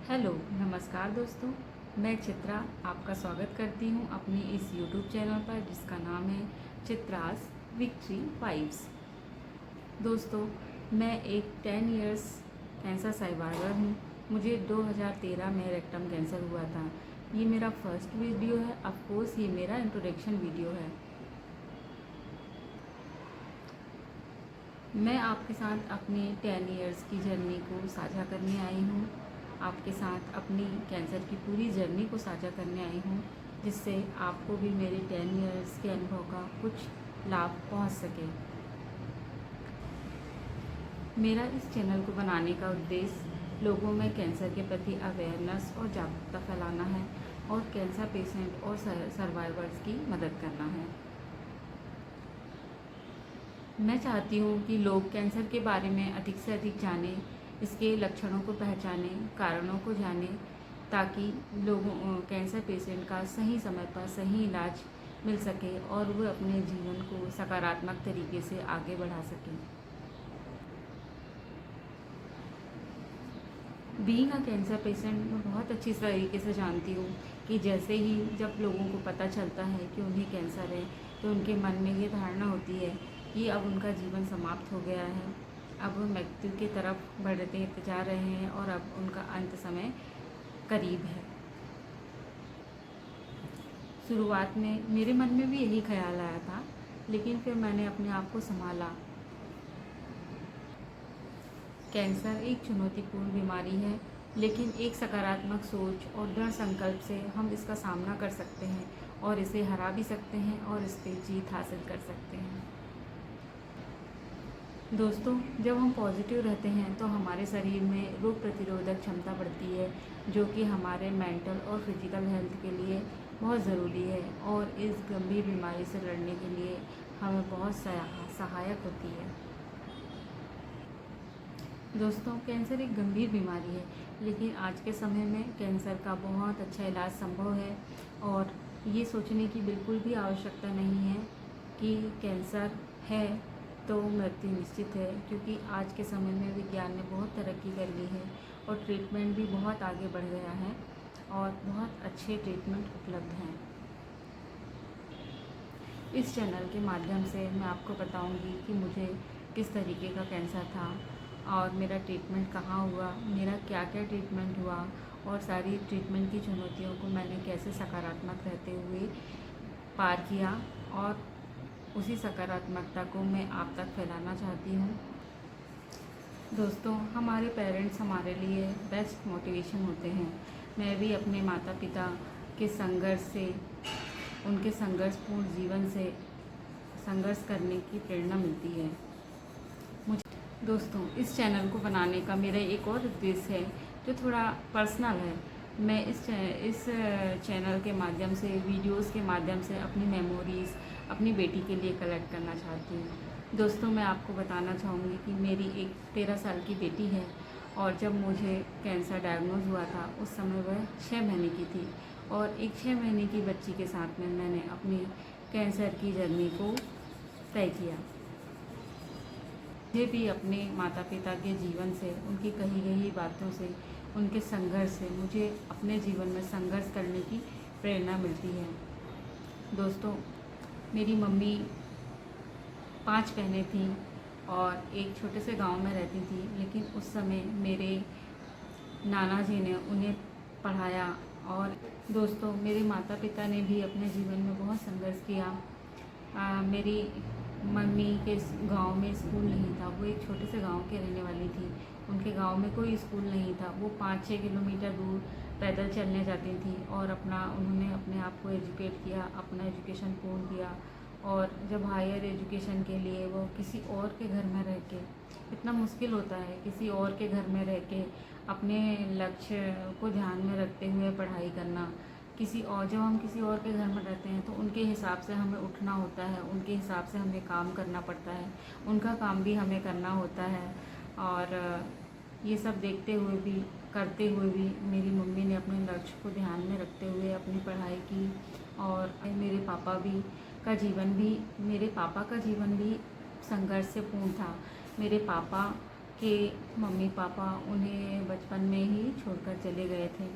Hello, नमस्कार दोस्तों। मैं चित्रा आपका स्वागत करती हूँ अपनी इस यूट्यूब चैनल पर जिसका नाम है चित्रास विक्ट्री वाइब्स। दोस्तों, मैं एक 10 इयर्स कैंसर सर्वाइवर हूँ। मुझे 2013 में रेक्टम कैंसर हुआ था। ये मेरा फर्स्ट वीडियो है। ऑफ कोर्स ये मेरा इंट्रोडक्शन वीडियो है। मैं आपके साथ अपनी 10 इयर्स की जर्नी को साझा करने आई हूँ। आपके साथ अपनी कैंसर की पूरी जर्नी को साझा करने आई हूँ, जिससे आपको भी मेरे 10 इयर्स के अनुभव का कुछ लाभ पहुँच सके। मेरा इस चैनल को बनाने का उद्देश्य लोगों में कैंसर के प्रति अवेयरनेस और जागरूकता फैलाना है और कैंसर पेशेंट और सर्वाइवर्स की मदद करना है। मैं चाहती हूँ कि लोग कैंसर के बारे में अधिक से अधिक जानें, इसके लक्षणों को पहचानें, कारणों को जानें, ताकि लोगों कैंसर पेशेंट का सही समय पर सही इलाज मिल सके और वह अपने जीवन को सकारात्मक तरीके से आगे बढ़ा सकें। बीइंग अ कैंसर पेशेंट मैं बहुत अच्छी तरीके से जानती हूँ कि जैसे ही जब लोगों को पता चलता है कि उन्हें कैंसर है, तो उनके मन में ये धारणा होती है कि अब उनका जीवन समाप्त हो गया है, अब वो मृत्यु की तरफ बढ़ते जा रहे हैं और अब उनका अंत समय करीब है। शुरुआत में मेरे मन में भी यही ख्याल आया था, लेकिन फिर मैंने अपने आप को संभाला। कैंसर एक चुनौतीपूर्ण बीमारी है, लेकिन एक सकारात्मक सोच और दृढ़ संकल्प से हम इसका सामना कर सकते हैं और इसे हरा भी सकते हैं और इस पर जीत हासिल कर सकते हैं। दोस्तों, जब हम पॉजिटिव रहते हैं तो हमारे शरीर में रोग प्रतिरोधक क्षमता बढ़ती है, जो कि हमारे मेंटल और फिजिकल हेल्थ के लिए बहुत ज़रूरी है और इस गंभीर बीमारी से लड़ने के लिए हमें बहुत सहायक होती है। दोस्तों, कैंसर एक गंभीर बीमारी है, लेकिन आज के समय में कैंसर का बहुत अच्छा इलाज संभव है और ये सोचने की बिल्कुल भी आवश्यकता नहीं है कि कैंसर है तो मृत्यु निश्चित है, क्योंकि आज के समय में विज्ञान ने बहुत तरक्की कर ली है और ट्रीटमेंट भी बहुत आगे बढ़ गया है और बहुत अच्छे ट्रीटमेंट उपलब्ध हैं। इस चैनल के माध्यम से मैं आपको बताऊंगी कि मुझे किस तरीके का कैंसर था और मेरा ट्रीटमेंट कहाँ हुआ, मेरा क्या क्या ट्रीटमेंट हुआ और सारी ट्रीटमेंट की चुनौतियों को मैंने कैसे सकारात्मक रहते हुए पार किया और उसी सकारात्मकता को मैं आप तक फैलाना चाहती हूँ। दोस्तों, हमारे पेरेंट्स हमारे लिए बेस्ट मोटिवेशन होते हैं। मैं भी अपने माता पिता के संघर्ष से, उनके संघर्षपूर्ण जीवन से संघर्ष करने की प्रेरणा मिलती है मुझे। दोस्तों, इस चैनल को बनाने का मेरा एक और उद्देश्य है जो थोड़ा पर्सनल है। मैं इस चैनल के माध्यम से, वीडियोस के माध्यम से अपनी मेमोरीज़ अपनी बेटी के लिए कलेक्ट करना चाहती हूँ। दोस्तों, मैं आपको बताना चाहूँगी कि मेरी एक 13 साल की बेटी है और जब मुझे कैंसर डायग्नोज हुआ था उस समय वह 6 महीने की थी और एक 6 महीने की बच्ची के साथ में मैंने अपनी कैंसर की जर्नी को तय किया। मुझे भी अपने माता पिता के जीवन से, उनकी कही गई बातों से, उनके संघर्ष से मुझे अपने जीवन में संघर्ष करने की प्रेरणा मिलती है। दोस्तों, मेरी मम्मी 5 बहनें थीं और एक छोटे से गांव में रहती थी, लेकिन उस समय मेरे नाना जी ने उन्हें पढ़ाया और दोस्तों, मेरे माता पिता ने भी अपने जीवन में बहुत संघर्ष किया। मेरी मम्मी के गांव में स्कूल नहीं था, वो एक छोटे से गांव के रहने वाली थी। उनके गांव में कोई स्कूल नहीं था, वो 5-6 किलोमीटर दूर पैदल चलने जाती थी और उन्होंने अपने आप को एजुकेट किया, अपना एजुकेशन पूर्ण किया और जब हायर एजुकेशन के लिए वो किसी और के घर में रह के, इतना मुश्किल होता है किसी और के घर में रह के अपने लक्ष्य को ध्यान में रखते हुए पढ़ाई करना। जब हम किसी और के घर में रहते हैं तो उनके हिसाब से हमें उठना होता है, उनके हिसाब से हमें काम करना पड़ता है, उनका काम भी हमें करना होता है और ये सब देखते हुए भी, करते हुए भी मेरी मम्मी ने अपने लक्ष्य को ध्यान में रखते हुए अपनी पढ़ाई की और मेरे पापा का जीवन भी संघर्ष से पूर्ण था। मेरे पापा कि मम्मी पापा उन्हें बचपन में ही छोड़कर चले गए थे।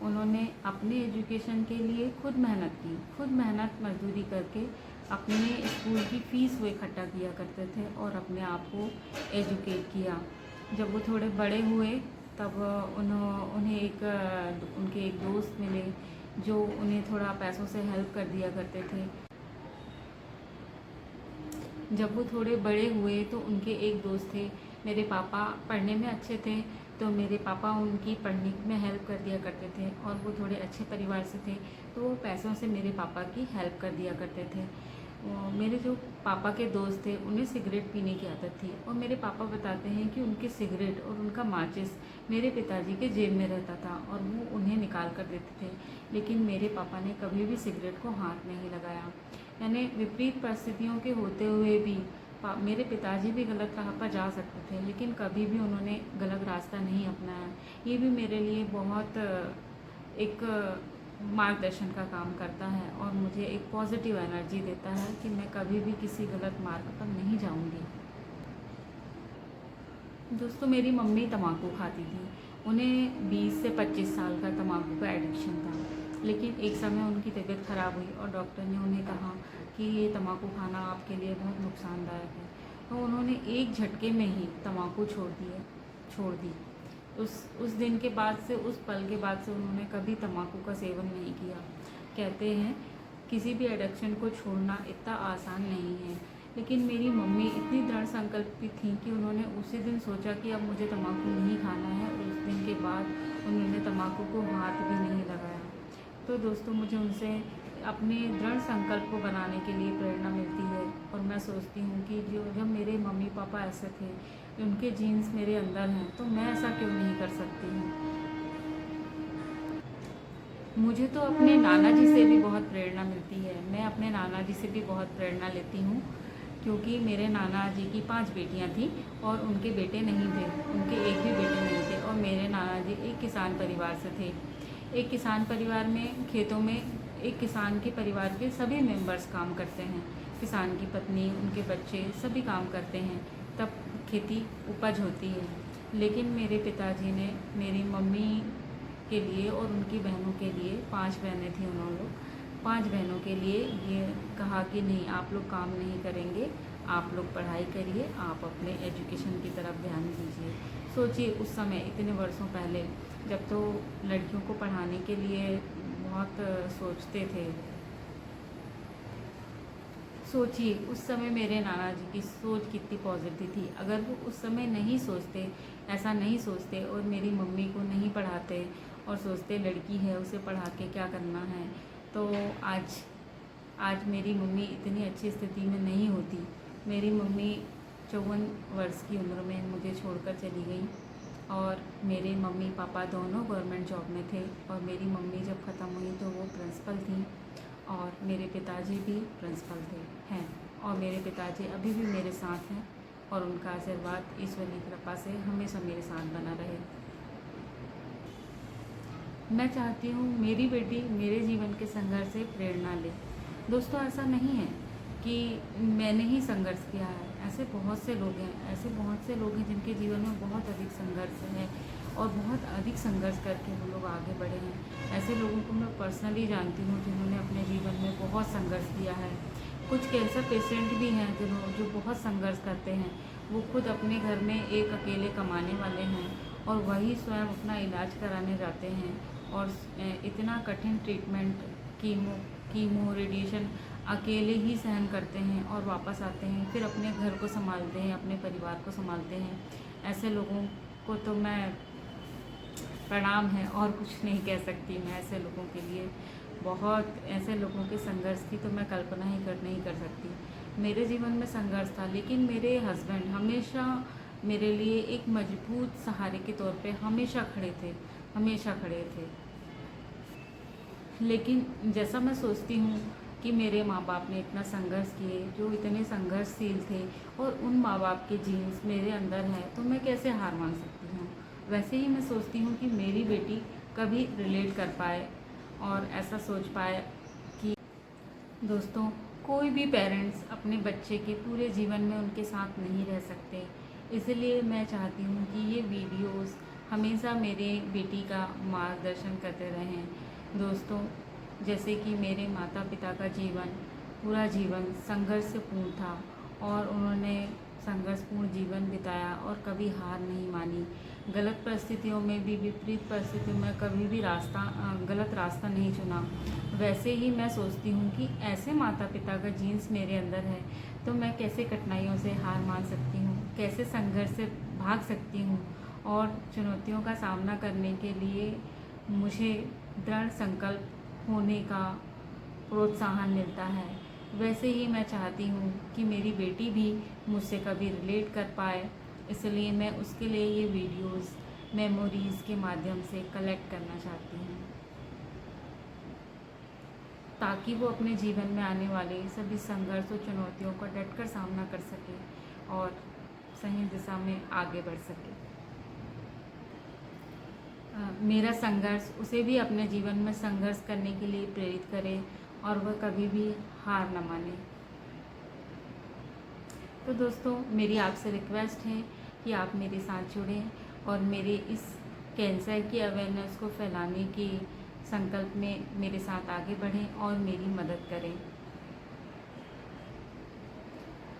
उन्होंने अपने एजुकेशन के लिए खुद मेहनत की, खुद मेहनत मजदूरी करके अपने स्कूल की फ़ीस वो इकट्ठा किया करते थे और अपने आप को एजुकेट किया। जब वो थोड़े बड़े हुए तब उनके एक दोस्त मिले जो उन्हें थोड़ा पैसों से हेल्प कर दिया करते थे। जब वो थोड़े बड़े हुए तो उनके एक दोस्त थे, मेरे पापा पढ़ने में अच्छे थे तो मेरे पापा उनकी पढ़ने में हेल्प कर दिया करते थे और वो थोड़े अच्छे परिवार से थे तो वो पैसों से मेरे पापा की हेल्प कर दिया करते थे। मेरे जो पापा के दोस्त थे उन्हें सिगरेट पीने की आदत थी और मेरे पापा बताते हैं कि उनके सिगरेट और उनका माचिस मेरे पिताजी के जेब में रहता था और वो उन्हें निकाल कर देते थे, लेकिन मेरे पापा ने कभी भी सिगरेट को हाथ नहीं लगाया। यानी विपरीत परिस्थितियों के होते हुए भी मेरे पिताजी भी गलत राह पर जा सकते थे लेकिन कभी भी उन्होंने गलत रास्ता नहीं अपनाया। ये भी मेरे लिए बहुत एक मार्गदर्शन का काम करता है और मुझे एक पॉजिटिव एनर्जी देता है कि मैं कभी भी किसी गलत मार्ग पर नहीं जाऊंगी। दोस्तों, मेरी मम्मी तम्बाकू खाती थी। उन्हें 20 से 25 साल का तम्बाकू का एडिक्शन था, लेकिन एक समय उनकी तबीयत ख़राब हुई और डॉक्टर ने उन्हें कहा कि ये तम्बाकू खाना आपके लिए बहुत नुकसानदायक है। तो उन्होंने एक झटके में ही तम्बाकू छोड़ दी। उस दिन के बाद से, उस पल के बाद से उन्होंने कभी तम्बाकू का सेवन नहीं किया। कहते हैं किसी भी एडिक्शन को छोड़ना इतना आसान नहीं है, लेकिन मेरी मम्मी इतनी दृढ़ संकल्पित थी कि उन्होंने उसी दिन सोचा कि अब मुझे तम्बाकू नहीं खाना है और उस दिन के बाद उन्होंने तम्बाकू को हाथ भी नहीं लगाया। तो दोस्तों, मुझे उनसे अपने दृढ़ संकल्प को बनाने के लिए प्रेरणा मिलती है और मैं सोचती हूँ कि जब मेरे मम्मी पापा ऐसे थे, उनके जीन्स मेरे अंदर हैं, तो मैं ऐसा क्यों नहीं कर सकती हूँ। मुझे तो अपने नाना जी से भी बहुत प्रेरणा मिलती है। मैं अपने नाना जी से भी बहुत प्रेरणा लेती हूँ क्योंकि मेरे नाना जी की 5 बेटियाँ थीं और उनके बेटे नहीं थे, उनके एक भी बेटे नहीं थे और मेरे नाना जी एक किसान परिवार से थे। एक किसान परिवार में खेतों में एक किसान के परिवार के सभी मेंबर्स काम करते हैं। किसान की पत्नी, उनके बच्चे सभी काम करते हैं, तब खेती उपज होती है। लेकिन मेरे पिताजी ने मेरी मम्मी के लिए और उनकी बहनों के लिए, 5 बहनें थीं उन्होंने लोग, 5 बहनों के लिए ये कहा कि नहीं, आप लोग काम नहीं करेंगे, आप लोग पढ़ाई करिए, आप अपने एजुकेशन की तरफ ध्यान दीजिए। सोचिए उस समय इतने वर्षों पहले, जब तो लड़कियों को पढ़ाने के लिए बहुत सोचते थे। सोचिए उस समय मेरे नाना जी की सोच कितनी पॉजिटिव थी। अगर वो उस समय नहीं सोचते, ऐसा नहीं सोचते और मेरी मम्मी को नहीं पढ़ाते और सोचते लड़की है उसे पढ़ा के क्या करना है, तो आज मेरी मम्मी इतनी अच्छी स्थिति में नहीं होती। मेरी मम्मी 54 वर्ष की उम्र में मुझे छोड़कर चली गई और मेरे मम्मी पापा दोनों गवर्नमेंट जॉब में थे और मेरी मम्मी जब ख़त्म हुई तो वो प्रिंसिपल थी और मेरे पिताजी भी प्रिंसिपल हैं और मेरे पिताजी अभी भी मेरे साथ हैं और उनका आशीर्वाद ईश्वर की कृपा से हमेशा मेरे साथ बना रहे। मैं चाहती हूँ मेरी बेटी मेरे जीवन के संघर्ष से प्रेरणा ले। दोस्तों, ऐसा नहीं है कि मैंने ही संघर्ष किया है, ऐसे बहुत से लोग हैं जिनके जीवन में बहुत अधिक संघर्ष है और बहुत अधिक संघर्ष करके वो लोग आगे बढ़े हैं। ऐसे लोगों को मैं पर्सनली जानती हूँ जिन्होंने अपने जीवन में बहुत संघर्ष किया है। कुछ कैंसर पेशेंट भी हैं जो बहुत संघर्ष करते हैं। वो खुद अपने घर में एक अकेले कमाने वाले हैं और वही स्वयं अपना इलाज कराने जाते हैं और इतना कठिन ट्रीटमेंट, कीमो रेडिएशन अकेले ही सहन करते हैं और वापस आते हैं, फिर अपने घर को संभालते हैं, अपने परिवार को संभालते हैं। ऐसे लोगों को तो मैं प्रणाम है और कुछ नहीं कह सकती। मैं ऐसे लोगों के लिए ऐसे लोगों के संघर्ष की तो मैं कल्पना ही नहीं कर सकती। मेरे जीवन में संघर्ष था, लेकिन मेरे हस्बैंड हमेशा मेरे लिए एक मजबूत सहारे के तौर पे हमेशा खड़े थे। लेकिन जैसा मैं सोचती हूँ कि मेरे माँ बाप ने इतना संघर्ष किए, जो इतने संघर्षशील थे और उन माँ बाप के जीन्स मेरे अंदर है, तो मैं कैसे हार मान सकती हूँ। वैसे ही मैं सोचती हूँ कि मेरी बेटी कभी रिलेट कर पाए और ऐसा सोच पाए कि दोस्तों, कोई भी पेरेंट्स अपने बच्चे के पूरे जीवन में उनके साथ नहीं रह सकते। इसलिए मैं चाहती हूँ कि ये वीडियोस हमेशा मेरे बेटी का मार्गदर्शन करते रहें। दोस्तों, जैसे कि मेरे माता पिता का जीवन, पूरा जीवन संघर्षपूर्ण था और उन्होंने संघर्षपूर्ण जीवन बिताया और कभी हार नहीं मानी। गलत परिस्थितियों में भी, विपरीत परिस्थितियों में कभी भी गलत रास्ता नहीं चुना। वैसे ही मैं सोचती हूँ कि ऐसे माता पिता का जीन्स मेरे अंदर है तो मैं कैसे कठिनाइयों से हार मान सकती हूँ, कैसे संघर्ष से भाग सकती हूँ और चुनौतियों का सामना करने के लिए मुझे दृढ़ संकल्प होने का प्रोत्साहन मिलता है। वैसे ही मैं चाहती हूँ कि मेरी बेटी भी मुझसे कभी रिलेट कर पाए, इसलिए मैं उसके लिए ये वीडियोस मेमोरीज़ के माध्यम से कलेक्ट करना चाहती हूँ, ताकि वो अपने जीवन में आने वाले सभी संघर्ष और चुनौतियों का डटकर सामना कर सके और सही दिशा में आगे बढ़ सके। मेरा संघर्ष उसे भी अपने जीवन में संघर्ष करने के लिए प्रेरित करे और वह कभी भी हार न माने। तो दोस्तों, मेरी आपसे रिक्वेस्ट है कि आप मेरे साथ जुड़ें और मेरे इस कैंसर की अवेयरनेस को फैलाने के संकल्प में मेरे साथ आगे बढ़ें और मेरी मदद करें।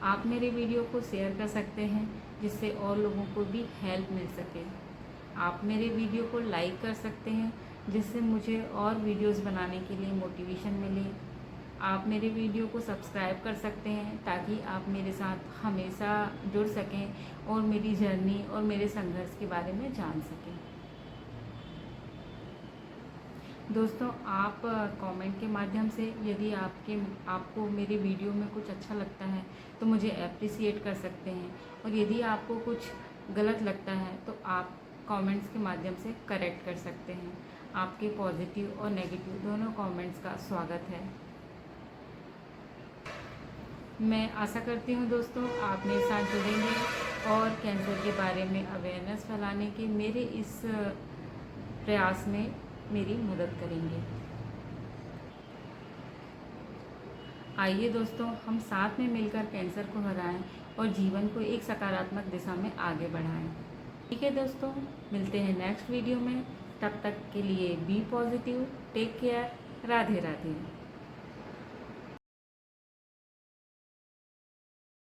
आप मेरे वीडियो को शेयर कर सकते हैं जिससे और लोगों को भी हेल्प मिल सके। आप मेरे वीडियो को लाइक कर सकते हैं जिससे मुझे और वीडियोस बनाने के लिए मोटिवेशन मिले। आप मेरे वीडियो को सब्सक्राइब कर सकते हैं ताकि आप मेरे साथ हमेशा जुड़ सकें और मेरी जर्नी और मेरे संघर्ष के बारे में जान सकें। दोस्तों, आप कमेंट के माध्यम से यदि आपको मेरे वीडियो में कुछ अच्छा लगता है तो मुझे अप्रिसिएट कर सकते हैं, और यदि आपको कुछ गलत लगता है तो आप कमेंट्स के माध्यम से करेक्ट कर सकते हैं। आपके पॉजिटिव और नेगेटिव दोनों कमेंट्स का स्वागत है। मैं आशा करती हूँ दोस्तों, आप मेरे साथ जुड़ेंगे और कैंसर के बारे में अवेयरनेस फैलाने के मेरे इस प्रयास में मेरी मदद करेंगे। आइए दोस्तों, हम साथ में मिलकर कैंसर को हराएं और जीवन को एक सकारात्मक दिशा में आगे बढ़ाएं। ठीक है दोस्तों, मिलते हैं नेक्स्ट वीडियो में। तब तक के लिए be positive, take care, Radhe Radhe.